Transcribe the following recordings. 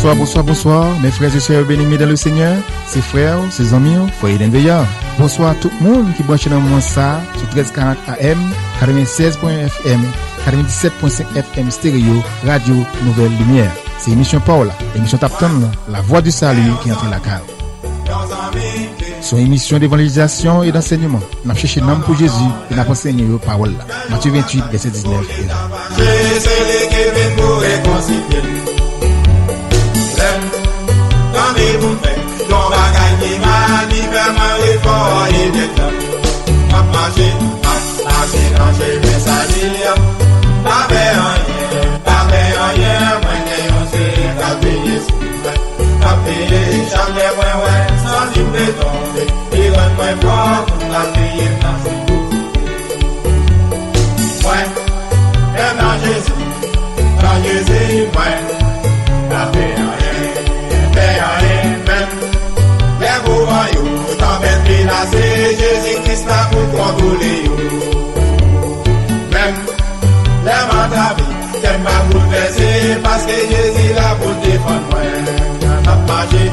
Bonsoir, mes frères et sœurs bénis dans le Seigneur, ses frères, ses amis, foyer d'enveillant. Bonsoir à tout le monde qui branche dans le moment ça, sur 1340 AM, 96.FM, 97.5 FM stéréo, radio Nouvelle Lumière. C'est émission Paola, émission Tapton, la voix du salut qui entre la cave. Son émission d'évangélisation et d'enseignement. Nous avons cherché l'âme pour Jésus et nous avons enseigné la parole. Matthieu 28, verset 19. Jésus-Christ a pour contrôler même les mains t'aimes pas bouleverser parce que Jésus l'a pour défendre moi marcher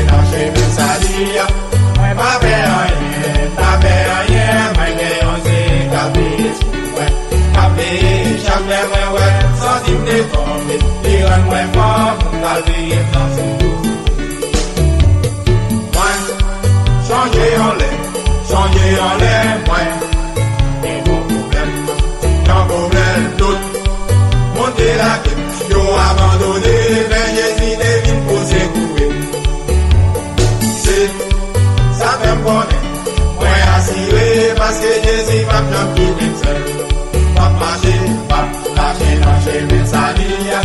dans chemin salir moi pas faire rien moi j'ai capé jamais ouais sans dire de tomber il rend moi fort pour calmer dans son dos changer en l'air, moi, et mon problème, tout, monter la quête, yo abandonné, mais Jésus devine pour s'écouler. C'est, ça fait me connaître, moi assuré, parce que Jésus va me quitter seul. Pas marcher dans chemin salir,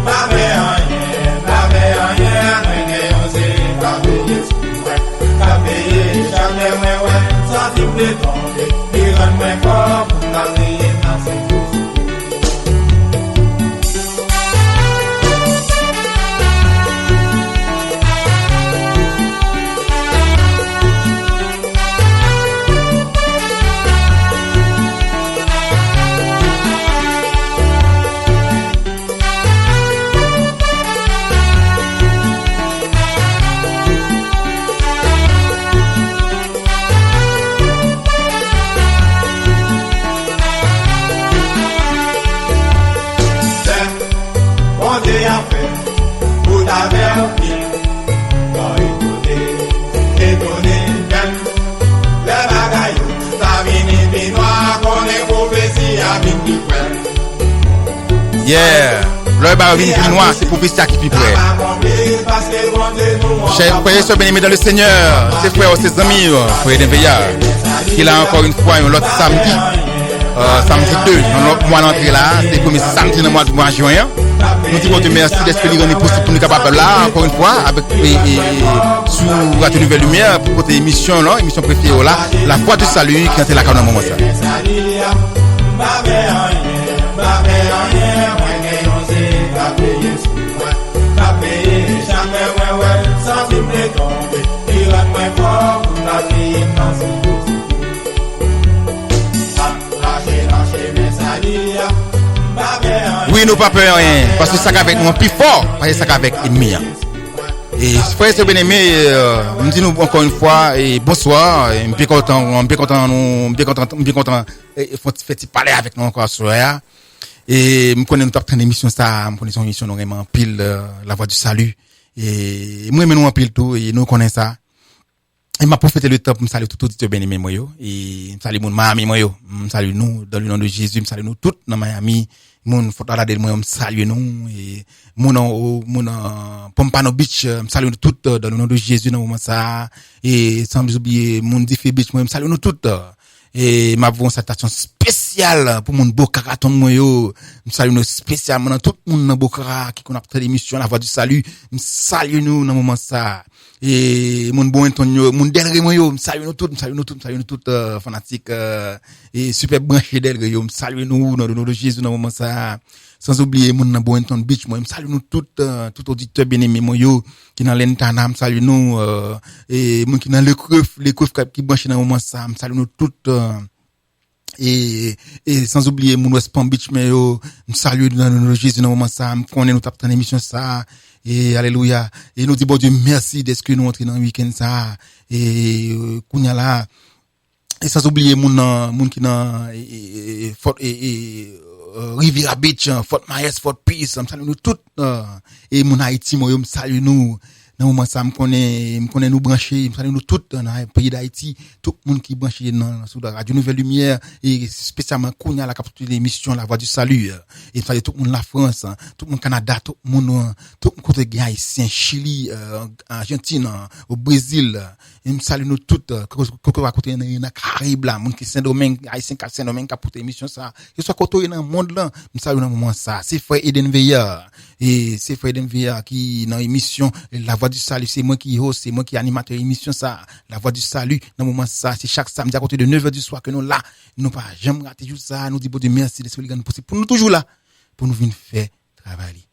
pas faire rien, mais on sait pas payer. Jamais sans dire de tomber, il rend moins fort pour calmer dans ses coups. Yeah, le barvin plus noir, c'est pour Pistia qui plus près. Chers frères et sœurs bien-aimés dans le Seigneur, ses frères, ses amis, frères d'Enveillard, qui a encore une fois un autre samedi, samedi 2, dans notre mois d'entrée là, c'est le premier samedi dans le mois de juin. Nous disons Dieu merci d'esprit nous rendre possible pour nous capables là, encore une fois, avec sous Radio Nouvelle Lumière, pour côté émission là, émission préférée là, la voix du salut qui est là quand on moment ça. Oui, nous pas peur rien, parce que ça avec nous plus fort, parce que ça avec ennemi. Et frères et bien-aimés, nous disons encore une fois et bonsoir, et bien content, fait parler avec nous encore ce soir. Et nous connaissons notre émission ça, nous connaissons une émission vraiment pile la voix du salut. Et moi nous en pile tout et nous connaissons ça. Et m'a profité le temps pour me saluer tout auditeur bien-aimé moi yo et saluer mon Miami moi yo, saluer nous dans le nom de Jésus, saluer nous tous dans Miami. Mon Fort de moi saluer nous et mon Pompano Beach saluer nous tous dans le nom de Jésus dans moment ça et sans oublier mon Diffie Beach moi saluer nous tous et m'a une salutation spéciale pour mon beau caraton moi yo saluer nous spécialement dans tout monde dans Bokara qui connaît l'émission la voix du salut saluer nous dans moment ça et mon bon Antonio mon Delré moi yo saluer nous tous fanatiques et super branché Delré yo saluer nous dans le nom de Jésus dans moment ça sans oublier mon Boynton Beach moi saluer nous tout auditeur bien-aimé moi yo qui dans l'Entana saluer nous et mon qui dans les creux qui branché dans moment ça saluer nous tout et sans oublier mon West Palm Beach mais nous saluons dans le Jésus dans moment ça, connaît nous tape dans émission ça et alléluia et nous dit bon Dieu merci d'être que nous entrer dans le week-end ça et kounya là et sans oublier mon qui dans Riviera Beach, Fort Myers, Fort Peace, me salue nous toutes et mon Haïti moi me salue nous dans moment ça me connaît nous brancher me salue nous toutes dans le pays d'Haïti tout le monde qui branché dans sur la radio Nouvelle Lumière et spécialement Kounia la capture l'émission La Voix du Salut et salue tout le monde la France tout le monde Canada tout le monde côté haïtien Chili Argentine au Brésil et me salue nous toutes côté dans Caraïbes là monde qui Saint-Domingue haïtien qui Saint-Domingue qui porte émission ça que soit côté dans le monde là me salue dans moment ça c'est frère Eden Veillard et c'est frère Eden Veillard qui dans émission La Voix du Salut, c'est moi qui host, c'est moi qui animateur émission ça, La Voix du Salut. Dans le moment ça, c'est chaque samedi à côté de 9h du soir que nous là, nous pas jamais rater tout ça, nous dit bon Dieu merci de ce que nous possible pour nous toujours là pour nous venir faire travail.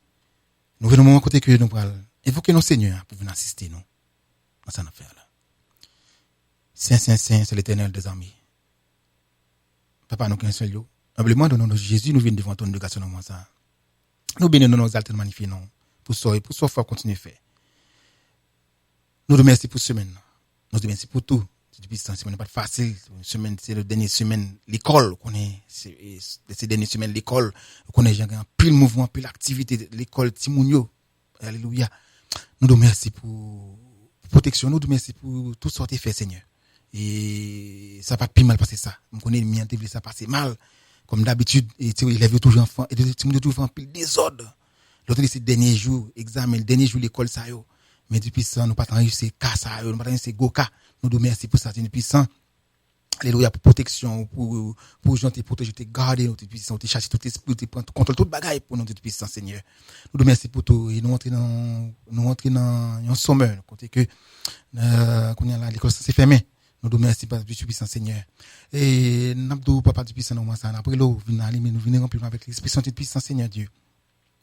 Nous venons moment côté que nous parlons évoquer nos seigneurs pour venir assister nous dans cette affaire là. Saint c'est l'Éternel des armées. Papa nous qu'un seul yo. Humblement dans le nom de Jésus, nous venons devant ton de grâce dans moment ça. Nous bénissons nos altères magnifiques non pour ça faire continuer faire. Nous remercions pour semaine. Nous remercions pour tout. Depuis ce semaine pas facile. Semaine c'est le dernier semaine l'école qu'on est ces dernières semaines l'école qu'on est un pile mouvement, pile activité l'école Timounio. Alléluia. Nous remercions pour protection, nous remercions pour tout sorte fait Seigneur. Et ça pas plus mal passer ça. On connaît bien ça passer mal comme d'habitude et tu élève toujours enfant et Timounio toujours en pile désordre. L'autre c'est dernier jour examen, le dernier jour l'école ça yo. Mais depuis ça, nous pas tant c'est cas ça, nous pas tant c'est goka. Nous nous merci pour ça, depuis ça. Alléluia pour protection, pour gentil protéger, te garder, nous depuis ça, te chercher tout esprit, te prendre contrôle toute bagaille pour nous depuis ça Seigneur. Nous nous merci pour tout et nous entrer dans un sommeil côté que qu'on y a là l'école c'est fermé. Nous nous merci depuis ça Seigneur. Et n'abdou papa depuis ça nous ça après l'eau venir aller mais nous venir remplir avec l'esprit saint depuis ça Seigneur Dieu.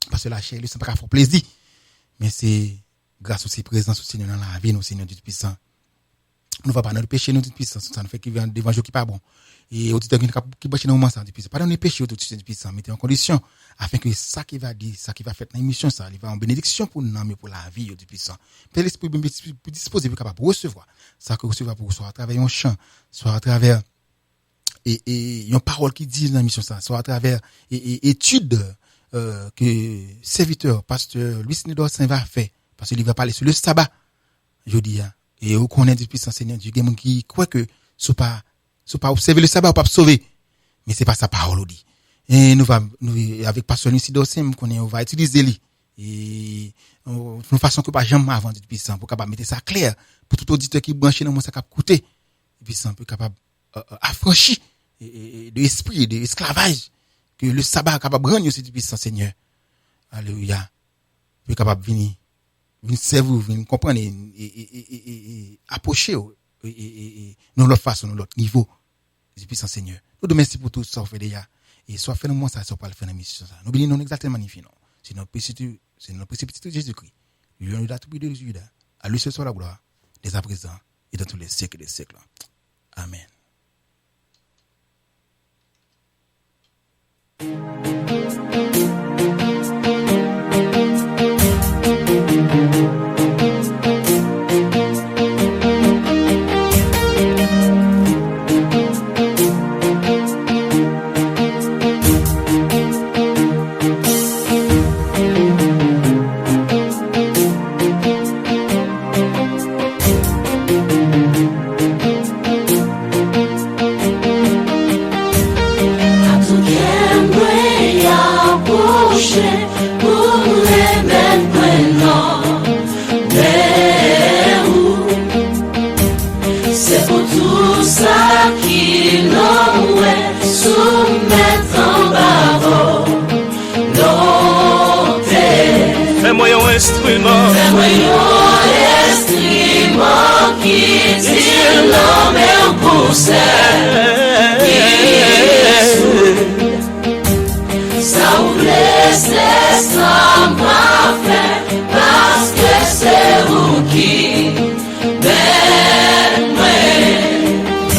Parce que la chair, ça pas faire plaisir. Mais c'est grâce aussi présence au Seigneur dans la vie, nous Seigneur Dieu puissant. Nous va pas dans le péché nous Dieu puissant, ça nous fait qu'il vient devant Dieu qui pas bon. Et auditeur qui bâche dans moment ça Dieu puissant. Pas dans le péché Dieu puissant, mettez en condition afin que ça qui va dire, ça qui va faire dans l'émission ça, il va en bénédiction pour nous mais pour la vie Dieu puissant. Père l'esprit disposé pour capable recevoir. Ça que recevoir pour soit à travers un chant, soit à travers et une parole qui dit dans l'émission ça, soit à travers étude que serviteur pasteur Louis Nédor Saint va faire parce qu'il va parler sur le sabbat jeudi et on connaît depuis son Seigneur Dieu des gens qui croient que c'est pas observer le sabbat ou pas sauver mais c'est pas sa parole dit et nous avec pasteur Louis Nédor Saint on va utiliser lui et de façon que pas jamais avant depuis ça pour capable mettre ça clair pour tout auditeur qui branché dans moi ça cap coûter et puis ça peut capable affranchi de esprit de esclavage que le sabbat capable rendre aussi depuis son Seigneur. Alléluia. Puis capable venir servir, venir comprendre et approcher et dans l'autre façon, dans l'autre niveau depuis son Seigneur. Nous te remercions pour tout ça fait déjà et soit fait moi ça pas le faire dans mission ça. Nous bénissons exactement magnifique non. C'est notre précipité de Jésus-Christ. Lui on a tout de Judas. À lui ce soit la gloire dès à présent et dans tous les siècles des siècles. Amen.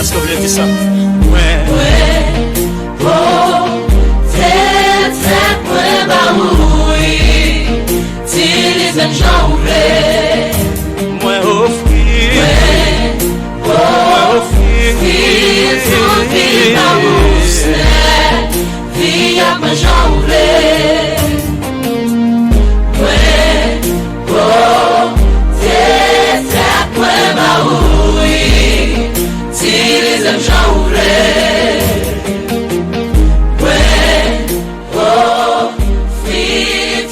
Est-ce que vous voulez dire ça? Ouais.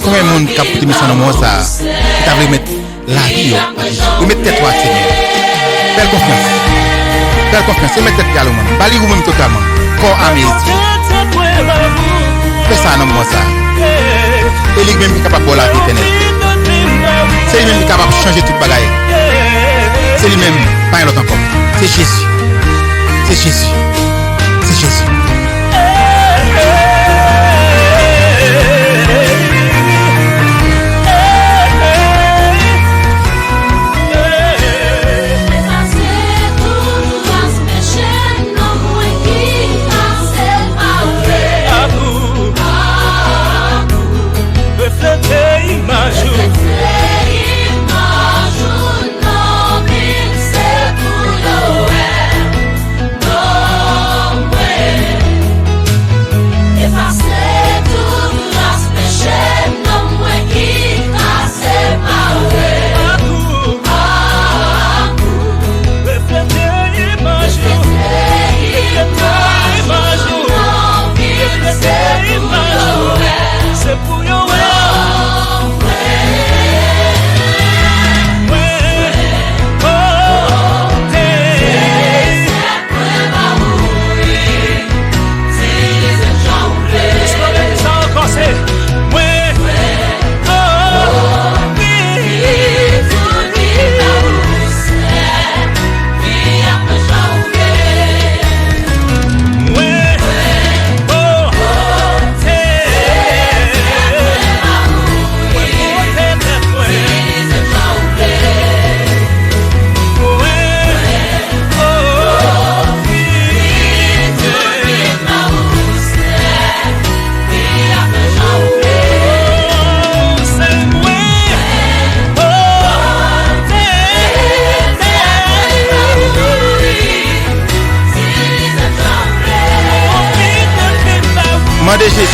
Combien de monde qui a pris mission dans moi ça, qui t'a voulu mettre la vie, ou mettre tête à Seigneur. Belle confiance. Belle confiance, et mettre tête à l'homme. Bali ou même totalement. Corps âme et esprit. Fais ça dans moi ça. Et lui-même qui est capable de la vie éternelle. C'est lui-même qui est capable de changer toute bagaille. C'est lui-même, pas un autre encore. C'est Jésus. C'est Jésus. C'est Jésus.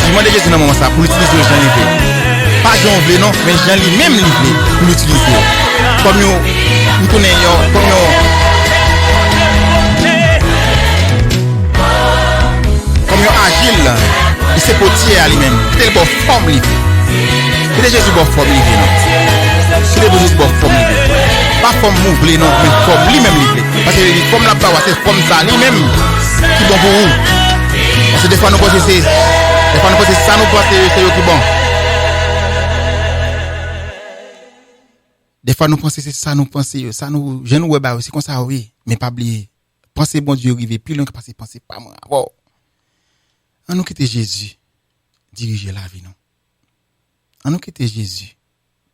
Demandez Jésus dans moment ça pour l'utiliser aux gens livrés. Pas Jean voulait non, mais Jean lui-même livré pour l'utiliser. Comme nous connaissons, comme agile, il s'est potier à lui-même. Quelle bonne forme livrée. C'est Jésus bonne forme livrée non. C'est Jésus bonne forme livrée. Pas forme mouvelée non, mais forme lui-même livrée. Parce que comme la parole c'est forme ça lui-même qui bon pour vous. Parce que des fois nous pensons c'est ça nous pense c'est qui bon. Des fois nous pensons c'est ça nous penser ça nous je nous ouais c'est comme ça oui, mais pas oublier. Penser bon Dieu arriver plus loin que penser pas moi. Bon. On nous quitter Jésus diriger la vie non. On nous quitter Jésus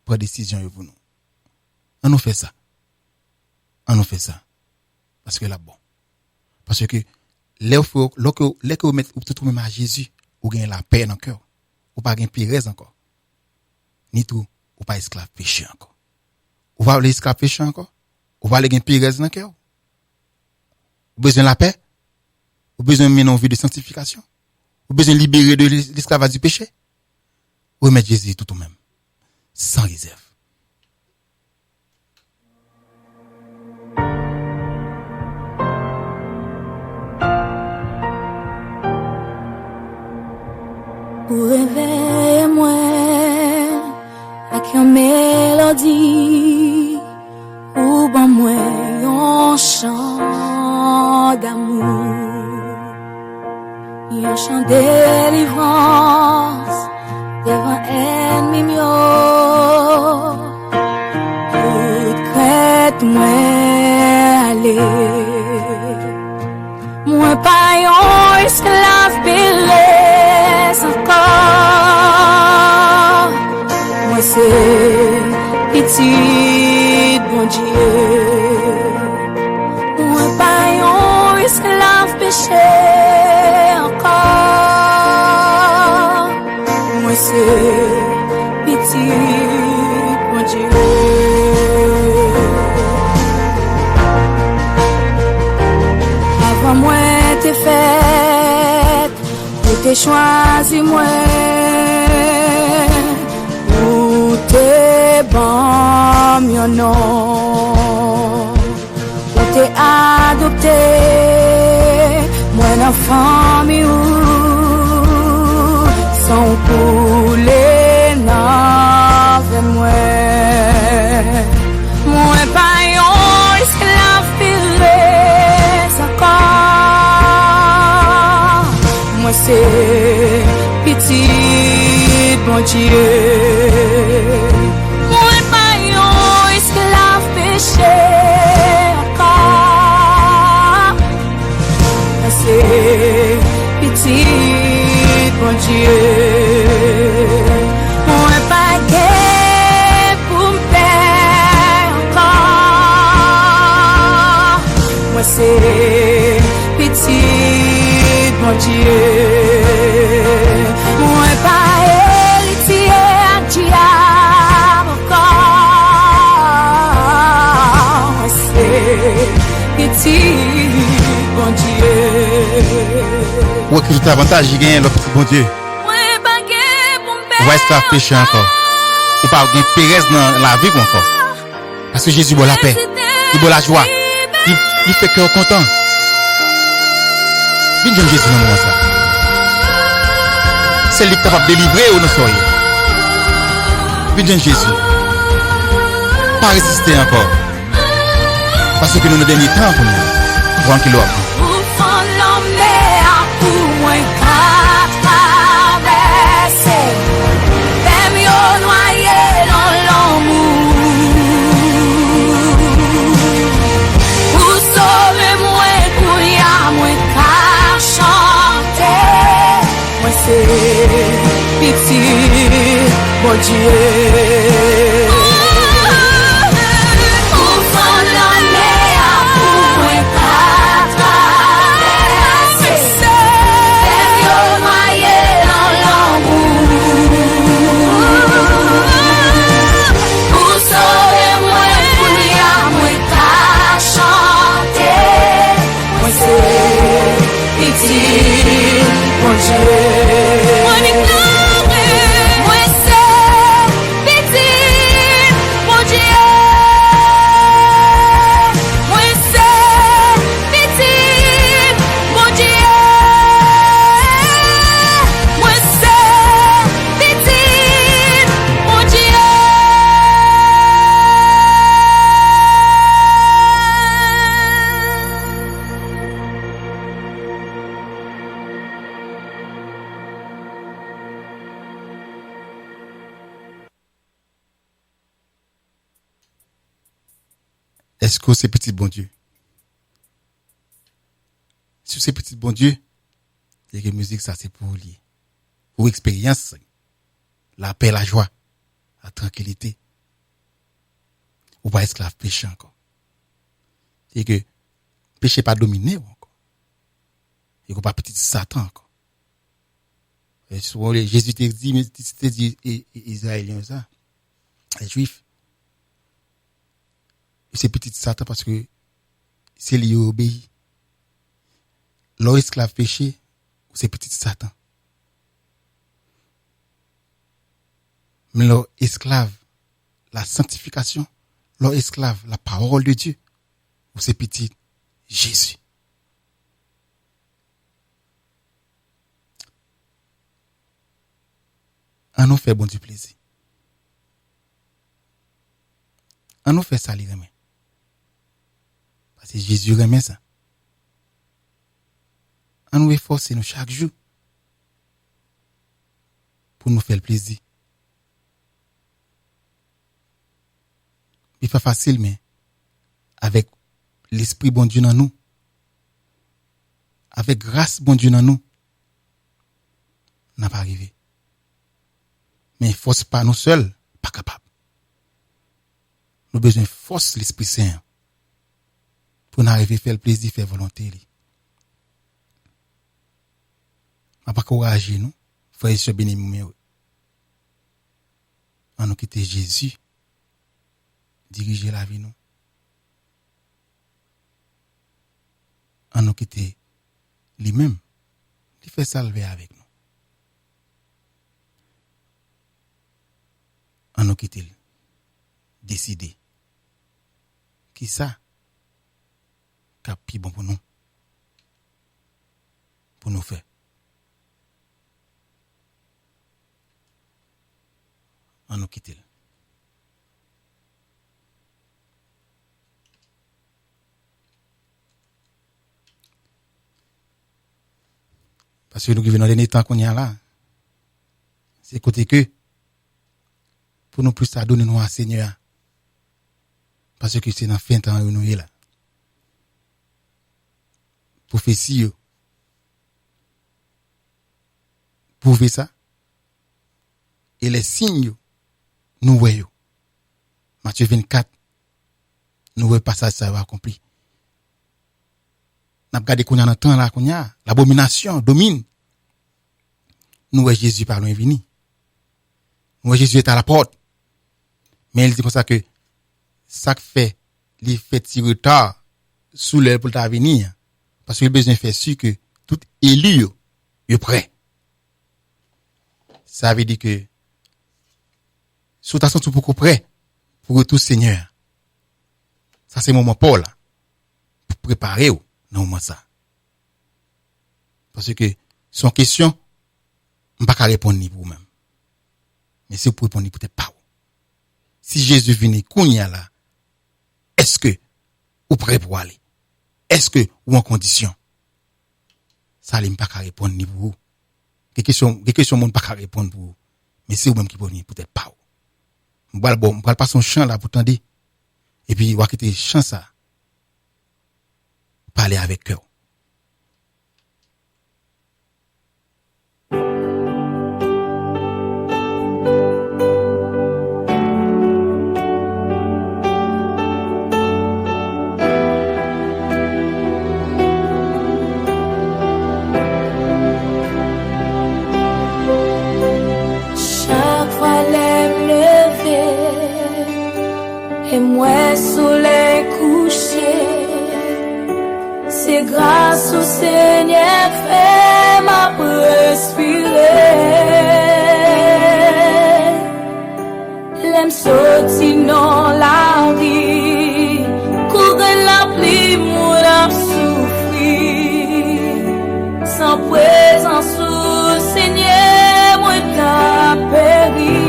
prendre décision pour nous. On nous fait ça. On nous fait ça parce que là bon. Parce que lorsque vous mettez tout même à Jésus, vous gagnez la paix dans le cœur. Vous pas gagnez pire encore. Ni tout, vous pas esclave péché encore. Vous pas l'esclave péché encore. Vous pas gagner pire dans le cœur. Vous besoin de la paix. Vous besoin de mener une vie de sanctification. Vous besoin de libérer de l'esclavage du péché. Vous mettez Jésus tout même, sans réserve. Pour réveiller moi avec une mélodie ou bon moi un chant d'amour, un chant de délivrance devant ennemi mio. Toute crête moi aller, moi pas un esclave belé. Encore, moi c'est petit bon Dieu, moi pas un esclave péché encore, moi c'est petit bon Dieu. t'es choisi moi ou t'es bon mon nom ou t'es adopté moi dans famille sans couler dans moi moi pas un esclave pilé encore moi c'est petit bon Dieu moi pas un esclave péché encore moi c'est petit bon Dieu moi pas gué pour me perdre encore moi c'est petit bon Dieu moi pas héritier à diable encore moi c'est petit bon Dieu Ou que tout avantage il gagne le petit bon Dieu. Ou esclave péché encore. Ou pas gagne pérez dans la vie encore. Parce que Jésus boit la paix, il boit la joie. Il fait cœur content. Viens Jésus dans le moment ça. C'est lui qui est capable de délivrer ou nous soyons. Viens Jésus. Pas résister encore. Parce que nous avons donné temps pour nous. Pour un kilo. Petit bon Dieu Est-ce que c'est petit bon Dieu? Si c'est petit bon Dieu, c'est que musique ça c'est pour lier. Pour expérience, la paix, la joie, la tranquillité. Ou pas esclave péché encore. C'est que péché pas dominé encore. Et que pas petit Satan encore. Et souvent Jésus te dit, mais te dit Israéliens ça, les Juifs. C'est petit Satan parce que c'est lui obéi. Leur esclave péché, c'est petit Satan. Mais leur esclave, la sanctification, leur esclave, la parole de Dieu, c'est petit Jésus. On nous fait bon du plaisir. On nous fait ça, les remet. Parce que Jésus remet ça. On nous efforce nous chaque jour pour nous faire plaisir. Il n'est pas facile, mais avec l'esprit bon Dieu dans nous, avec grâce bon Dieu dans nous, on n'a pas arrivé. Mais force pas nous seuls, pas capable. Nous avons besoin de force l'Esprit Saint pour nous arriver à faire le plaisir, faire volonté. On pas courager nous, frères et sœurs bénis. On nous quitter Jésus, diriger la vie nous. On nous quitter lui-même, il fait salver avec nous. en nous quitter. Décider. Qui ça? Cap plus bon pour nous. Pour nous faire. En nous quitter. Parce que nous vivons dans les temps qu'on y a là. C'est côté que, pour nous plus à donner nous à Seigneur. Parce que c'est dans fin temps où nous y là. Prophétie, prouver ça. Et les signes, nous voyons. Matthieu 24, nous voyons passage ça va accompli. N'a pas gardé qu'on y a dans temps là qu'on y a, l'abomination domine. Nous voyons Jésus par loin venu. Nous voyons Jésus est à la porte. Mais il dit comme ça que ça fait les fait tirer retard sous l'heure pour ta venir parce qu'il a besoin de faire sûr que tout élu est prêt. Ça veut dire que sous ta tout pour prêt pour tout Seigneur. Ça c'est moment pour là pour préparer dans moment ça. Parce que son question on pas répondre ni pour vous-même. Mais si vous pouvez répondre peut-être pas. Si Jésus vient kounya là, est-ce que vous prêt pour aller? Est-ce que ou en condition? Ça ne pas répondre ni pour vous. Des questions monde pas répondre pour vous. Mais c'est vous-même qui pouvez venir peut-être pas. On va pas son champ là pour tendre. Et puis on va quitter champ ça. Parler avec cœur. Et moi soleil couché, c'est grâce au Seigneur fait m'a respirer. L'aime sorti dans la vie, courir la pluie mon a souffrir. Sans présence au Seigneur moi t'as péri.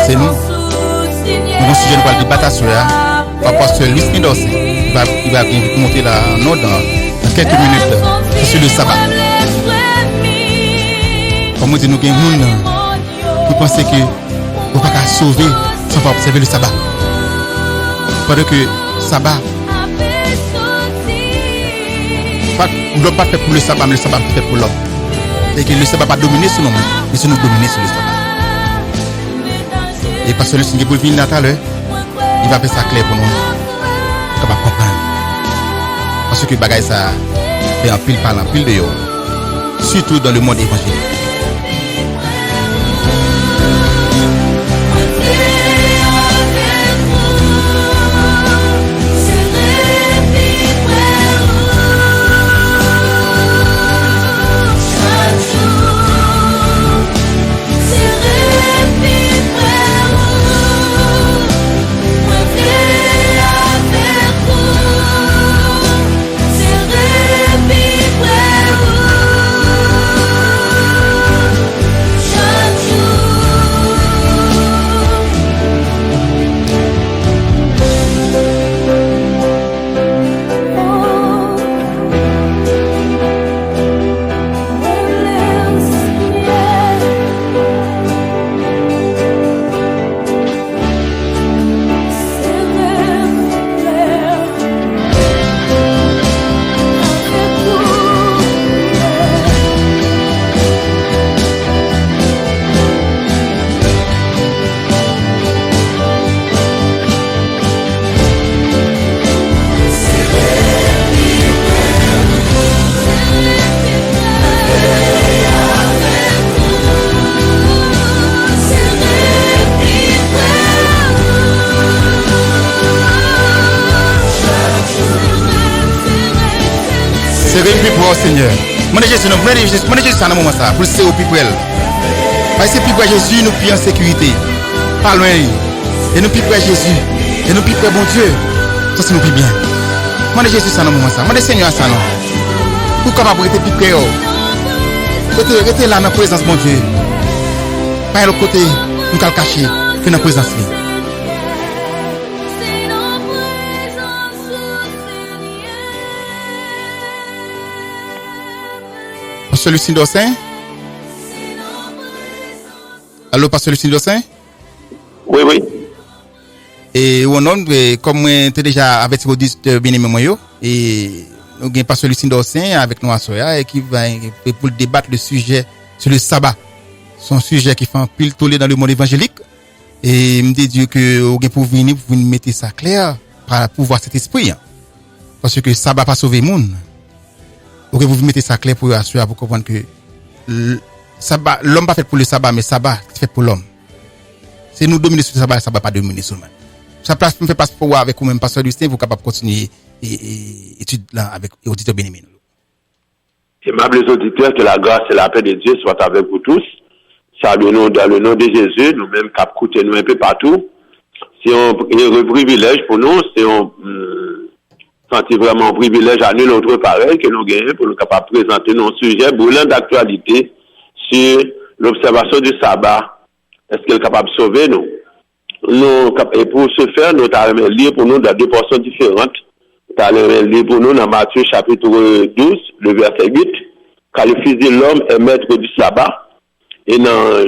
C'est nous. Nous sujet nous parle de bataille là. Pasteur Luis Mendoza il va monter là dans quelques minutes sur le sabbat. Comme dit nous gagne monde qui pensait que on pas qu'à sauver sans pas observer le sabbat. Parce que sabbat l'homme pas fait pour le sabbat mais le sabbat fait pour l'homme. Et que le sabbat pas dominer sur nous mais c'est nous dominer sur le sabbat. Et parce que le Seigneur pour venir tout à l'heure, il va faire ça clair pour nous. Capable comprendre. Parce que bagaille ça fait un pile par un pile de yo. Surtout dans le monde évangélique. C'est réel plus pour Seigneur. Mon Jésus, mon Jésus, ça dans moment ça, pour c'est au plus près. Parce que plus près Jésus, nous plus en sécurité. Pas loin. Et nous plus près Jésus. Et nous plus près bon Dieu. Ça c'est nous plus bien. Mon Jésus, ça dans moment ça. Mon Seigneur, ça non. Pour capable être plus près. Restez là dans la présence mon Dieu. Pas l'autre côté, nous cal cacher que dans la présence lui. Pasteur Lucien Dossin? Allô, Pasteur Lucien Dossin? Oui, oui. Et au nom, comme tu déjà avec vos bien-aimés moyo, et nous avons Pasteur Lucien Dossin avec nous à Soya, et qui va pour débattre le sujet sur le sabbat. C'est un sujet qui fait un pile tollé dans le monde évangélique. Et me dit que vous pour venir mettre ça clair par pouvoir cet esprit. Parce que le sabbat pas sauver le monde. Vous mettez ça clair pour assurer, pour comprendre que sabbat, l'homme pas fait pour le sabbat, mais sabbat fait pour l'homme. C'est nous dominer sur le sabbat, le sabbat pas dominer sur le monde. Ça place me fait passer pour avec vous même pasteur Lucien, vous capable continuer étude là avec auditeurs bien-aimés. Aimables auditeurs, que la grâce et la paix de Dieu soient avec vous tous. Saluons-nous dans le nom de Jésus, nous-mêmes cap coûter nous un peu partout. C'est un privilège pour nous, c'est un senti vraiment un privilège à nul autre pareil que nous gagnons pour nous capables de présenter nos sujets brûlants d'actualité sur l'observation du sabbat. Est-ce qu'elle est capable de sauver nous? Et pour ce faire, nous allons lire pour nous dans deux portions différentes. Nous allons lire pour nous dans Matthieu chapitre 12, le verset 8, car le Fils de l'homme est maître du sabbat. Et dans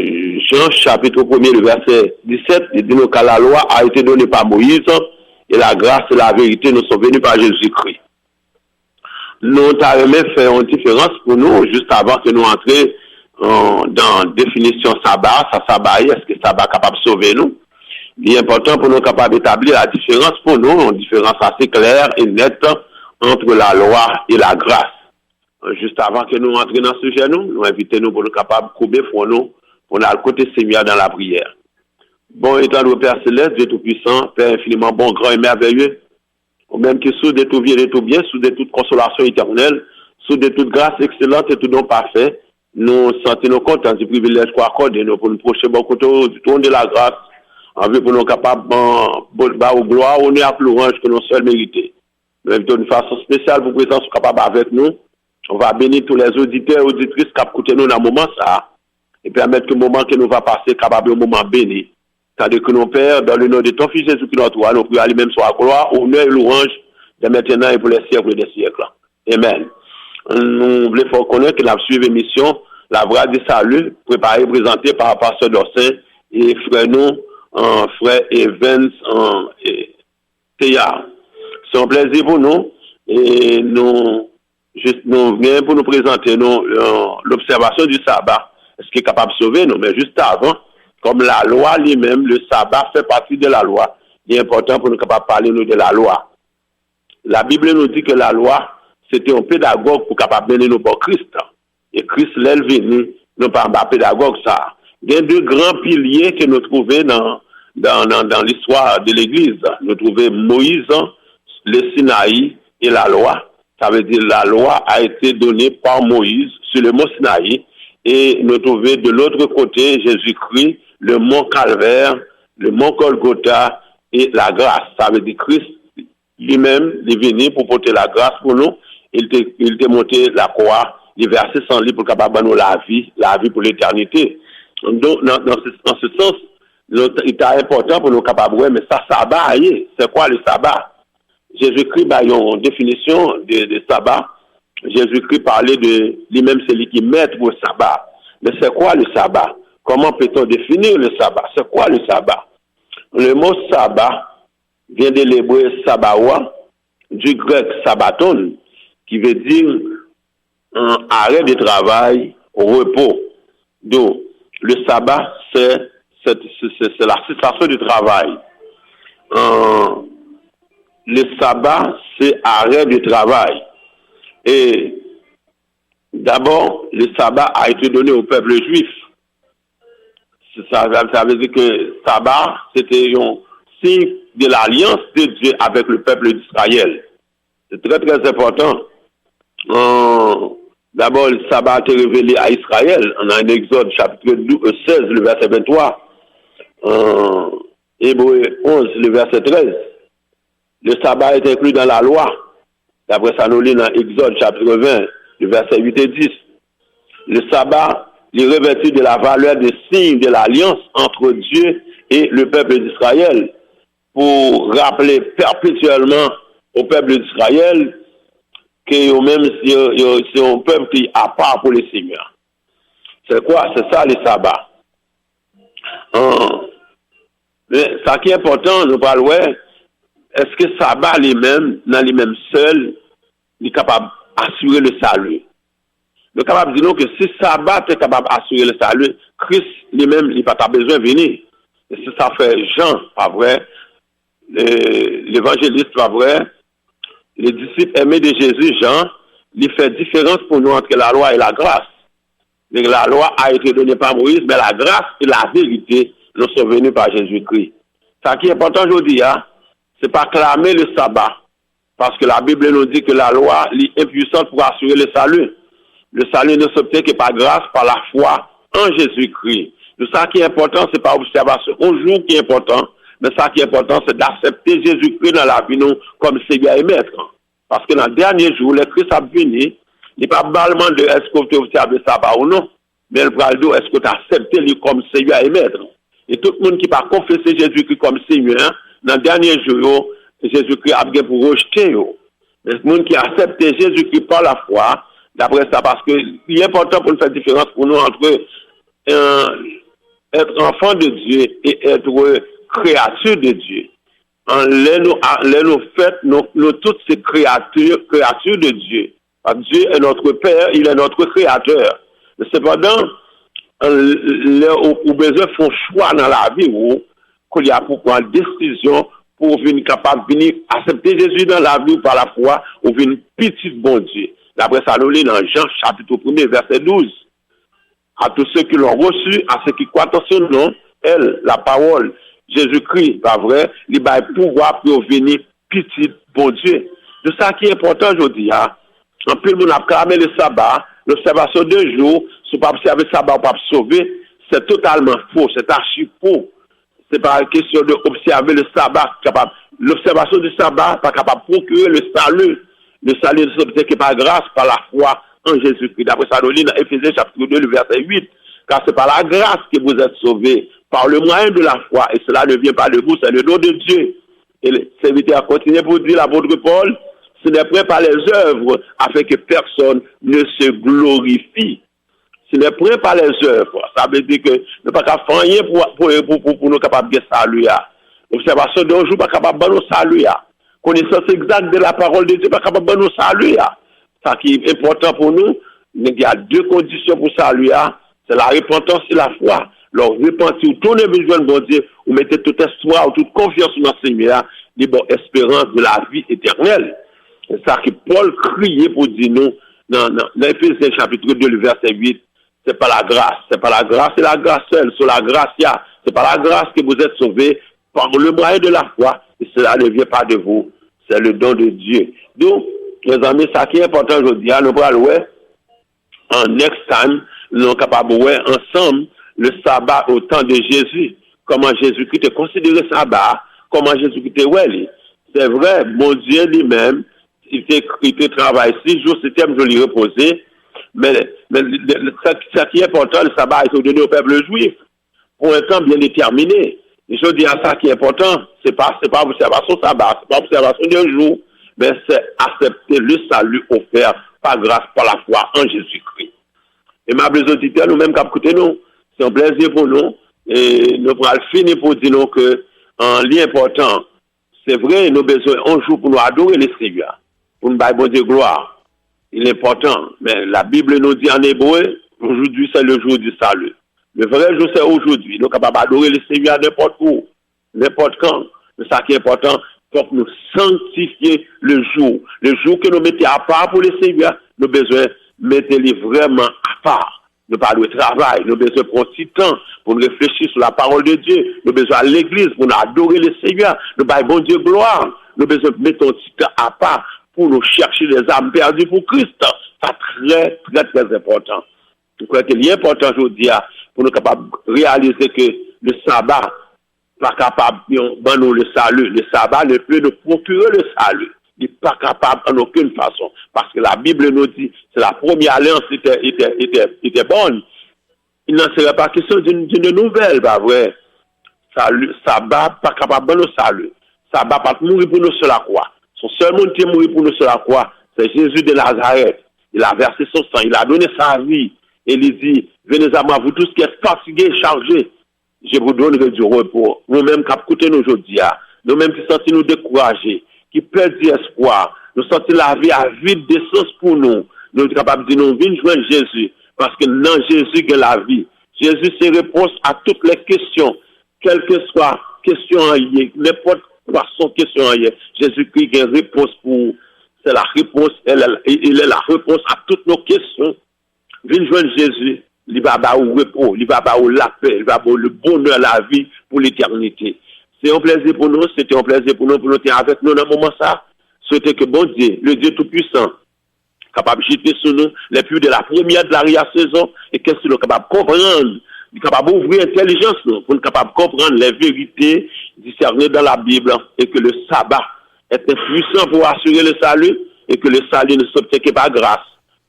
Jean chapitre 1, le verset 17, il dit que la loi a été donnée par Moïse et la grâce et la vérité nous sont venues par Jésus-Christ. Nous allons faire une différence pour nous juste avant que nous entrions dans la définition sabbat. Est-ce que sabbat est capable de sauver nous? Il est important pour nous capable d'établir la différence pour nous, une différence assez claire et nette entre la loi et la grâce. Juste avant que nous entrions dans ce sujet, nous invitons nous pour nous capables de couper pour nous, pour nous aller côté Seigneur dans la prière. Bon, étant le Père Céleste, Dieu Tout-Puissant, Père infiniment bon, grand et merveilleux, au même que sous de tout bien et tout bien, sous de toute consolation éternelle, sous de toute grâce excellente et tout don parfait, nous sentons contents du privilège qu'on accorde nous pour nous procher beaucoup du trône de la grâce, en vue pour nous capables de au gloire, honneur à louange que nous seuls mérités. Nous invitons d'une façon spéciale pour présence capable avec nous. On va bénir tous les auditeurs et auditrices qui écoutent nous dans le moment ça et permettre que le moment que nous va passer capable un moment béni. Tandis que nos pères, dans le nom de ton Fils Jésus qui nous entoure, nous prions à lui-même soit gloire, honneur et louange de maintenant et pour les siècles des siècles. Amen. Nous voulons faire connaître que nous suivons l'émission La Voix du Salut, préparée et présentée par Pasteur Dossin et frère nous, frère Evans et Théa. C'est un plaisir pour nous et nous venons pour nous présenter l'observation du sabbat. Est-ce qu'il est capable de sauver nous? Mais juste avant, comme la loi lui-même, le sabbat fait partie de la loi, il est important pour nous capables de parler nous de la loi. La Bible nous dit que la loi, c'était un pédagogue pour capable de mener nous pour Christ. Et Christ l'est venu, non pas un pédagogue ça. Il y a deux grands piliers que nous trouvons dans l'histoire de l'Église. Nous trouvons Moïse, le Sinaï et la loi. Ça veut dire la loi a été donnée par Moïse sur le mont Sinaï et nous trouvons de l'autre côté Jésus-Christ, le mont Calvaire, le mont Golgotha et la grâce. Ça veut dire Christ lui-même est venu pour porter la grâce pour nous. Il était monté la croix, il versé son lit pour capable nous la vie pour l'éternité. Donc dans ce sens, il est important pour nous capables mais ça sabbat, c'est quoi le sabbat? Jésus-Christ a une définition de sabbat. Jésus-Christ parlait de lui-même, c'est lui qui met pour le sabbat. Mais c'est quoi le sabbat? Comment peut-on définir le sabbat? C'est quoi le sabbat? Le mot sabbat vient de l'hébreu sabawa, du grec sabaton, qui veut dire un arrêt de travail au repos. Donc, le sabbat, c'est la cessation du travail. Le sabbat, c'est arrêt du travail. Et d'abord, le sabbat a été donné au peuple juif. Ça veut dire que sabbat, c'était un signe de l'alliance de Dieu avec le peuple d'Israël. C'est très, très important. D'abord, le sabbat a été révélé à Israël. On a un Exode chapitre 16, le verset 23. Hébreu 11, le verset 13. Le sabbat est inclus dans la loi. D'après ça, nous lisons dans Exode chapitre 20, le verset 8 et 10. Le sabbat est revêtu de la valeur des signes de l'alliance entre Dieu et le peuple d'Israël pour rappeler perpétuellement au peuple d'Israël que même si un peuple qui est à part pour les seigneurs. C'est quoi? C'est ça le sabbat. Mais ça qui est important, nous parlons, est-ce que sabbat lui-même, dans lui-même seul, il est capable d'assurer le salut? Nous sommes capables de dire que si sabbat est capable d'assurer le salut, Christ lui-même, il n'a pas besoin de venir. Et si ça fait Jean, pas vrai, l'évangéliste, pas vrai, les disciples aimés de Jésus, Jean, il fait différence pour nous entre la loi et la grâce. La loi a été donnée par Moïse, mais la grâce et la vérité nous sont venues par Jésus-Christ. Ce qui est important aujourd'hui, c'est pas clamer le sabbat, parce que la Bible nous dit que la loi est impuissante pour assurer le salut. Le salut ne s'obtient que par grâce, par la foi en Jésus-Christ. Donc ça qui est important, c'est pas observation au jour qui est important, mais ça qui est important, c'est d'accepter Jésus-Christ dans la vie nous comme Seigneur et Maître. Parce que dans le dernier jour, le Christ a venu, il n'est pas seulement de est-ce que tu observes le sabbat ou non, mais le bras est-ce que tu as accepté lui comme Seigneur et Maître. Et tout le monde qui va confesser Jésus-Christ comme Seigneur, dans le dernier jour, Jésus-Christ a bien pour rejeter. Mais le monde qui a accepté Jésus-Christ par la foi, d'après ça, parce que il est important pour nous faire différence pour nous entre être enfant de Dieu et être créature de Dieu. En nous fait, nous toutes ces créatures de Dieu. Dieu est notre Père, il est notre Créateur. Mais cependant, on besoin de faire choix dans la vie où qu'il y a pour prendre décision pour venir capable de venir accepter Jésus dans la vie par la foi ou venir petit bon Dieu. D'après ça, nous lisons dans Jean chapitre 1, verset 12. À tous ceux qui l'ont reçu, à ceux qui croient en son nom, elle, la parole, Jésus-Christ, pas vrai, il va pouvoir pour venir petit bon Dieu. De ça qui est important aujourd'hui, en plus, on a clamé le sabbat, l'observation de jours, si on ne peut pas observer le sabbat, on ne peut pas sauver, c'est totalement faux, c'est archi faux. C'est pas une question d'observer le sabbat, capable. L'observation du sabbat, pas capable de procurer le salut. Le salut ne s'obtient que par grâce, par la foi en Jésus-Christ. D'après ça, nous lisons dans Éphésiens chapitre 2, le verset 8. Car c'est par la grâce que vous êtes sauvés, par le moyen de la foi, et cela ne vient pas de vous, c'est le nom de Dieu. Et le serviteur a continué pour dire l'apôtre Paul, ce n'est point par les œuvres, afin que personne ne se glorifie. Ce n'est point par les œuvres. Ça veut dire que nous ne pouvons pas faire rien pour nous capables de saluer. L'observation d'un jour, pas capable de nous saluer. Connaissance exacte de la parole de Dieu, pas capable de nous saluer. Ça qui est important pour nous, il y a deux conditions pour saluer. C'est la repentance et la foi. Alors, repentir ou tourner besoin de bon Dieu, ou mettez tout espoir ou toute confiance dans le Seigneur, les bonnes espérances de la vie éternelle. C'est ça que Paul criait pour dire nous, dans Éphésiens chapitre 2, le verset 8, c'est pas la grâce, c'est la grâce seule, sur la grâce, c'est pas la grâce que vous êtes sauvés par le moyen de la foi, et cela ne vient pas de vous, c'est le don de Dieu. Donc, mes amis, ça qui est important aujourd'hui, nous allons en next time, nous sommes capables de voir ensemble le sabbat au temps de Jésus, comment Jésus-Christ est considéré sabbat, comment Jésus-Christ est ouais. C'est vrai, mon Dieu lui-même, il te travaille 6 jours, 7e jour, il reposé, mais ce qui est important, le sabbat a été donné au peuple juif pour un temps bien déterminé. Et je dis à ça qui est important, c'est pas observation sabbat, c'est pas observation d'un jour, mais c'est accepter le salut offert par grâce, par la foi en Jésus-Christ. Et ma les auditeurs, nous-mêmes, qui écoutez nous, c'est un plaisir pour nous, et nous pourrons finir pour dire nous que, en l'important, c'est vrai, nous avons besoin un jour pour nous adorer le Seigneur, pour nous bailler bon Dieu gloire. Il est important, mais la Bible nous dit en hébreu, aujourd'hui c'est le jour du salut. Le vrai jour c'est aujourd'hui. Nous sommes capables d'adorer le Seigneur n'importe où, n'importe quand. Mais ça qui est important, faut que nous sanctifions le jour. Le jour que nous mettons à part pour le Seigneur, nous avons besoin de mettre-les vraiment à part. Nous parlons de travail, nous avons besoin de prendre petit temps pour nous réfléchir sur la parole de Dieu. Nous avons besoin à l'église pour nous adorer le Seigneur. Nous avons bon Dieu gloire. Nous avons besoin de mettre un petit temps à part pour nous chercher les âmes perdues pour Christ. C'est très, très, très important. Je crois qu'il est important aujourd'hui pour nous capables de réaliser que le sabbat pas capable de nous le salut. Le sabbat ne peut nous procurer le salut. Il n'est pas capable en aucune façon. Parce que la Bible nous dit que la première alliance était bonne. Il n'en serait pas question d'une nouvelle, pas vrai. Sabbat pas capable de nous saluer. Sabbat pas mourir pour nous sur la croix. Son seul monde qui est mort pour nous sur la croix, c'est Jésus de Nazareth. Il a versé son sang, il a donné sa vie. Et il dit, venez à moi, vous tous qui êtes fatigués, chargés, je vous donnerai du repos. Nous-mêmes qui écoutons nous aujourd'hui, nous-mêmes qui sentons nous découragés, qui perdent espoir, nous sentons la vie à vide de sens pour nous. Nous sommes capables de dire, nous venons joindre Jésus, parce que dans Jésus que la vie. Jésus, c'est réponse à toutes les questions, quelle que soit question en y, n'importe quoi son question en y. Jésus-Christ a une réponse pour, c'est la réponse, il est la réponse à toutes nos questions. Venez joindre Jésus, il va avoir le repos, il va avoir la paix, il va avoir le bonheur, la vie pour l'éternité. C'est un plaisir pour nous, c'était un plaisir pour nous être avec nous dans ce moment ça. Souhaitez que bon Dieu, le Dieu Tout-Puissant, capable de jeter sur nous les pluies de la première de l'arrière-saison et qu'est-ce que nous capable de comprendre, capable d'ouvrir l'intelligence pour nous capable de comprendre les vérités discernées dans la Bible et que le sabbat est puissant pour assurer le salut et que le salut ne s'obtient que par grâce,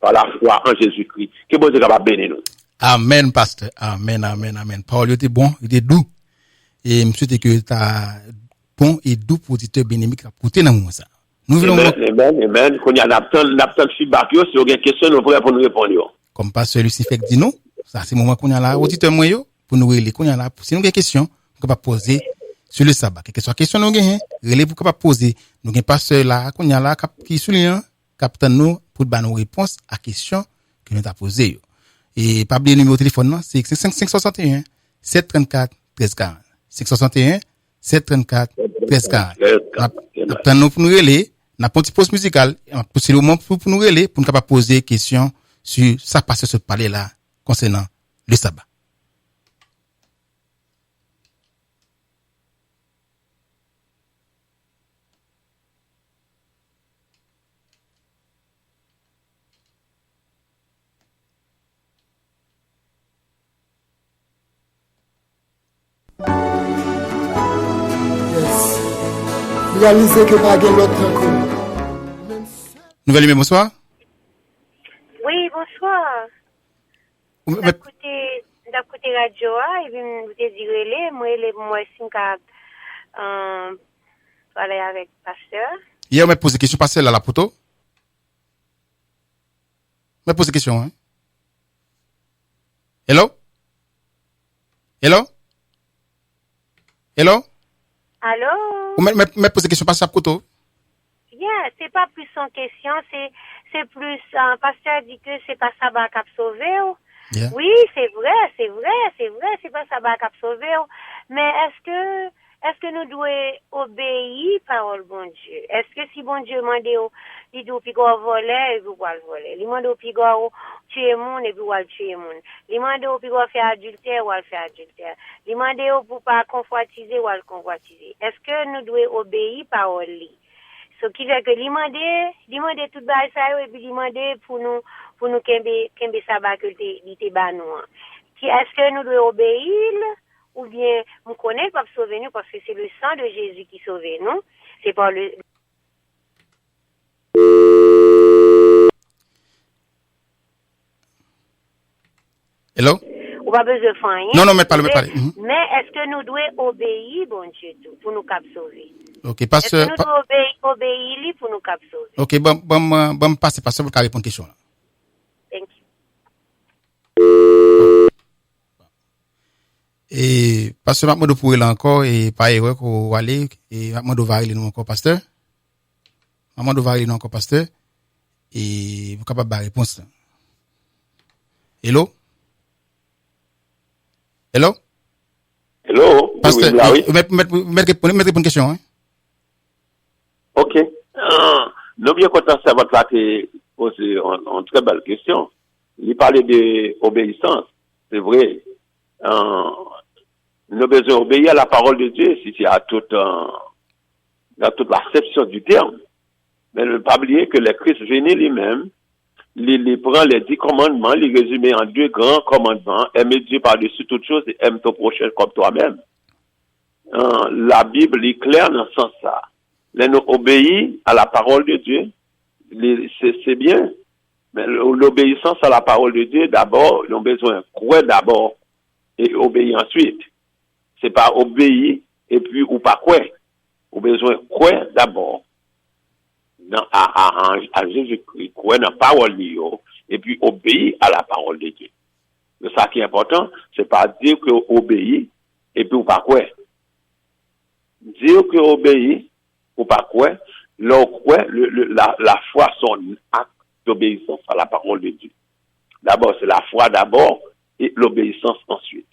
par la foi en Jésus-Christ. Que bon Dieu capable de bénir nous. Amen, pasteur. Amen, amen, amen. Parole était bon, il était doux. Et je souhaite que tu as bon et doux pour auditeur bénémique à côté dans moi ça. Nous voulons amen. Qu'on y a n'absent feedback si vous avez une question nous pourrons nous répondre. Comme pasteur Lucifer dit nous, ça c'est le moment qu'on y a là auditeur moi yo pour nous relayer qu'on y a là si nous avez une question, on peut poser sur le sabbat. Quelle que soit question nous gagne, relais pour capable poser. Nous gagne pasteur là qu'on y a là qui souligne capitaine nous pour donner nos réponses à question que nous t'a posé. Et pas oublier le numéro de téléphone non, c'est 561 734 1340. 661 734 1340. Attends-nous pour nous relayer, n'a pas de pause musicale, c'est le moment pour nous relayer, pour nous capable poser des questions sur ça passe ce parler là concernant le sabbat. Réaliser que pas l'autre Nouvelle numéro, bonsoir. Oui, bonsoir. D'écouter radio et puis vous désirez moi parler avec pasteur. Hier on m'a posé question pasteur là la poto. M'a posé question hein. Hello? Allô? M'a posé question pasteur poto. Yeah, c'est pas plus en question, c'est plus pasteur dit que c'est pas ça qui a sauvé. Yeah. Oui, c'est vrai, c'est pas ça qui a sauvé. Mais est-ce que nous devons obéir parole bon Dieu? Est-ce que si bon Dieu mande il doit pigo voler, il doit voler. Il mande pigo tuer monde, il doit tuer monde. Il mande pigo faire adultère, il faire adultère. Il mande pour pas convoitiser, il convoitiser. Est-ce que nous devons obéir parole li? Ce qui fait que demander tout bail ça et puis demander pour nous kembe sabbat que il ba nous. Qui est-ce que nous devons obéir ou bien nous connaît pas sauver nous parce que c'est le sang de Jésus qui sauve nous, c'est pas le Hello? On pas besoin de faire rien. Non, mais parle. Mais est-ce que nous devons obéir bon Dieu tout pour nous cap sauver? OK, parce que nous devons obéir lui pour nous cap sauver. OK, bon passer parce que vous répondre question là. Thank you. Et pasteur Mamadou pour là encore et pas erreur qu'on aller et Mamadou va aller nous encore pasteur. Mamadou va aller nous encore pasteur et vous capable de réponse là. Hello? Pasteur, mettre une question hein. OK. Nous bien content ça votre là poser une très belle question. Il parlait de obéissance, c'est vrai. Nous avons besoin d'obéir à la parole de Dieu, si c'est dans toute l'acception du terme. Mais ne pas oublier que le Christ venu lui-même, il prend les 10 commandements, il résume en 2 grands commandements, aimer Dieu par-dessus toute chose et aime ton prochain comme toi-même. La Bible est claire dans ce sens-là. Là, nous obéissons à la parole de Dieu, c'est bien. Mais l'obéissance à la parole de Dieu, d'abord, ils ont besoin de croire d'abord et obéir ensuite. C'est pas obéir et puis ou pas quoi. Ou besoin croire d'abord à Jésus-Christ, croire dans la parole de Dieu et puis obéir à la parole de Dieu. Mais ça qui est important, c'est pas dire que obéir et puis ou pas quoi. Dire que obéir ou pas quoi, la foi son acte d'obéissance à la parole de Dieu. D'abord, c'est la foi d'abord et l'obéissance ensuite.